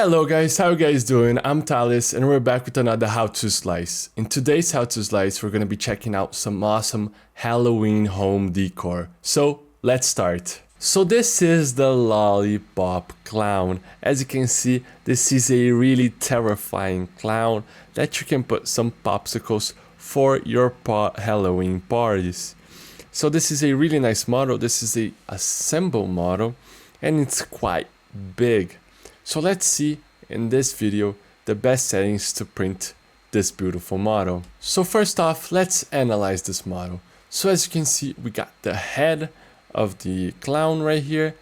Hello guys, how you guys doing? I'm Talis and we're back with another how to slice. In today's how to slice, we're going to be checking out some awesome Halloween home decor. So let's start. So this is the Lollipop Clown. As you can see, this is a really terrifying clown that you can put some popsicles for your Halloween parties. So this is a really nice model. This is a assemble model and it's quite big. So let's see in this video the best settings to print this beautiful model. So first off, let's analyze this model. So as you can see, we got the head of the clown right here.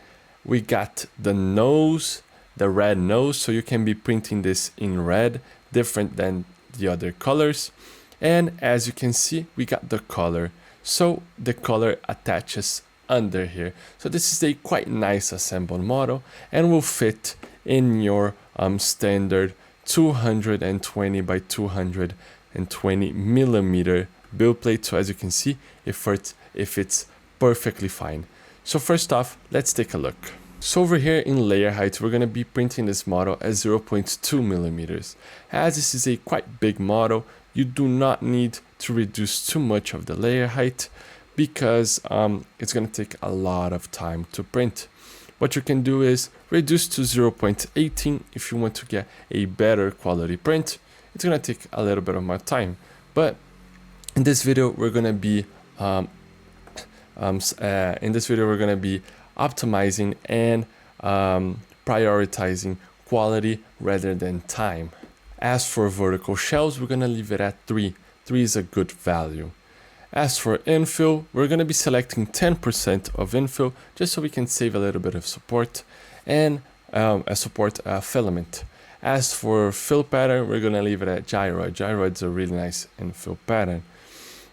We got the nose, the red nose, so you can be printing this in red, different than the other colors. And as you can see, we got the color. So the color attaches under here. So this is a quite nice assembled model and will fit in your standard 220 by 220 millimeter build plate. So as you can see, it fits perfectly fine. So first off, let's take a look. So over here in layer height, we're going to be printing this model at 0.2 millimeters. As this is a quite big model, you do not need to reduce too much of the layer height because it's going to take a lot of time to print. What you can do is reduce to 0.18 if you want to get a better quality print. It's going to take a little bit of more time, but in this video we're going to be optimizing and prioritizing quality rather than time. As for vertical shelves, we're going to leave it at 3. 3 is a good value. As for infill, we're going to be selecting 10% of infill just so we can save a little bit of support and a support filament. As for fill pattern, we're going to leave it at gyroid. Gyroid's a really nice infill pattern.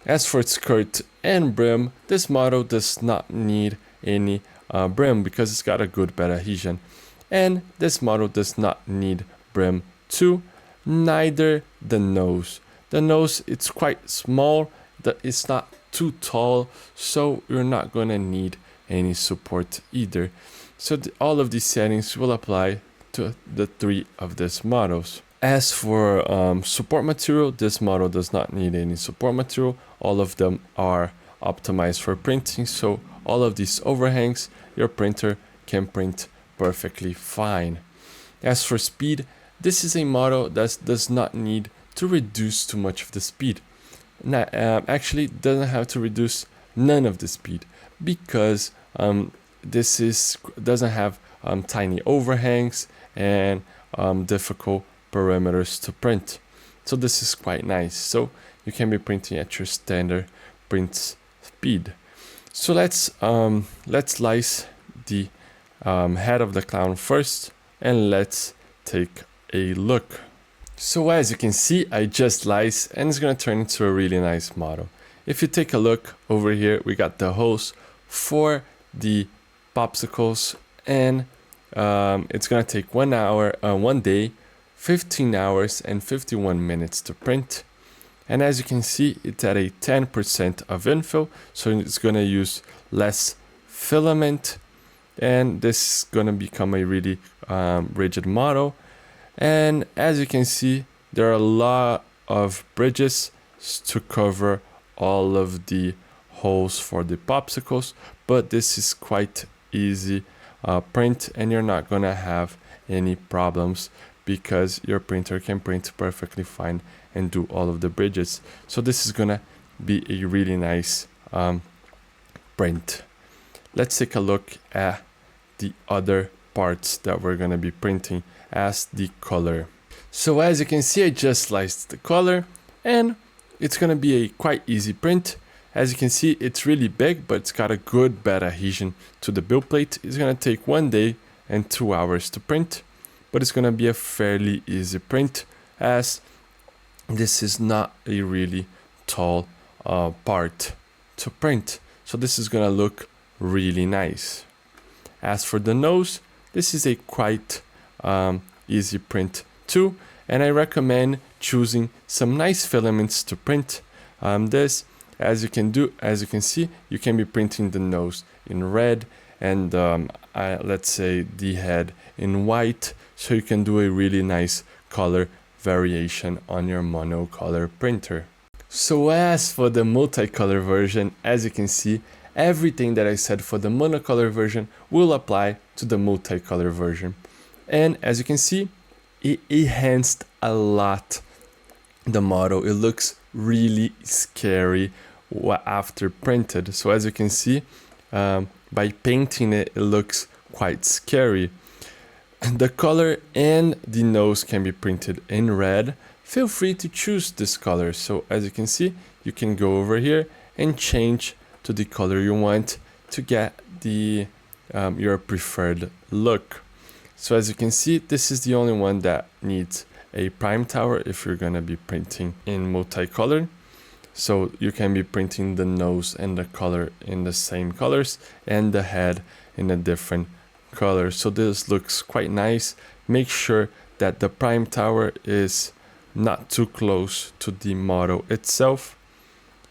As for skirt and brim, this model does not need any brim because it's got a good bed adhesion. And this model does not need brim too, neither the nose. The nose, it's quite small. It's not too tall, so you're not going to need any support either. So all of these settings will apply to the 3 of these models. As for support material, this model does not need any support material. All of them are optimized for printing, so all of these overhangs, your printer can print perfectly fine. As for speed, this is a model that does not need to reduce too much of the speed. Actually doesn't have to reduce none of the speed because this doesn't have tiny overhangs and difficult parameters to print. So this is quite nice. So you can be printing at your standard print speed. So let's slice the head of the clown first and let's take a look. So as you can see, I just sliced and it's going to turn into a really nice model. If you take a look over here, we got the hose for the popsicles and it's going to take 1 day, 15 hours and 51 minutes to print. And as you can see, it's at a 10% of infill, so it's going to use less filament and this is going to become a really rigid model. And as you can see, there are a lot of bridges to cover all of the holes for the popsicles, but this is quite easy print and you're not gonna have any problems because your printer can print perfectly fine and do all of the bridges. So this is gonna be a really nice print. Let's take a look at the other parts that we're gonna be printing as the color. So as you can see, I just sliced the color and it's gonna be a quite easy print. As you can see, it's really big, but it's got a good bed adhesion to the build plate. It's gonna take 1 day and 2 hours to print, but it's gonna be a fairly easy print as this is not a really tall part to print. So this is gonna look really nice. As for the nose, this is a quite easy print too, and I recommend choosing some nice filaments to print this. As you can see, you can be printing the nose in red and let's say the head in white, so you can do a really nice color variation on your monocolor printer. So as for the multicolor version, as you can see, everything that I said for the monocolor version will apply to the multicolor version. And as you can see, it enhanced a lot the model. It looks really scary after printed. So as you can see, by painting it, it looks quite scary. The color and the nose can be printed in red. Feel free to choose this color. So as you can see, you can go over here and change to the color you want to get the your preferred look. So as you can see, this is the only one that needs a prime tower if you're gonna be printing in multicolor. So you can be printing the nose and the color in the same colors and the head in a different color. So this looks quite nice. Make sure that the prime tower is not too close to the model itself,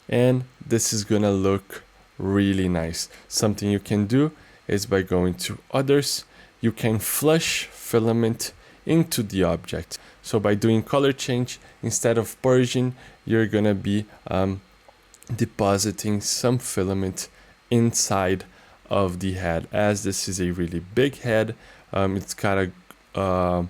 and this is gonna look really nice. Something you can do is by going to others, you can flush filament into the object. So by doing color change, instead of purging, you're gonna be depositing some filament inside of the head. As this is a really big head, it's got a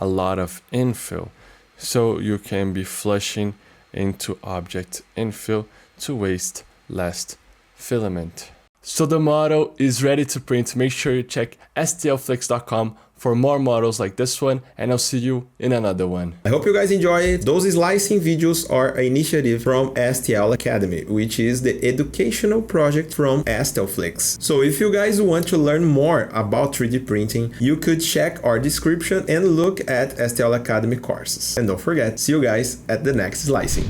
lot of infill, so you can be flushing into object infill to waste less filament. So the model is ready to print. Make sure you check stlflix.com for more models like this one, and I'll see you in another one. I hope you guys enjoy it. Those slicing videos are an initiative from STL Academy, which is the educational project from STLFlix. So if you guys want to learn more about 3D printing, you could check our description and look at STL Academy courses. And don't forget, see you guys at the next slicing.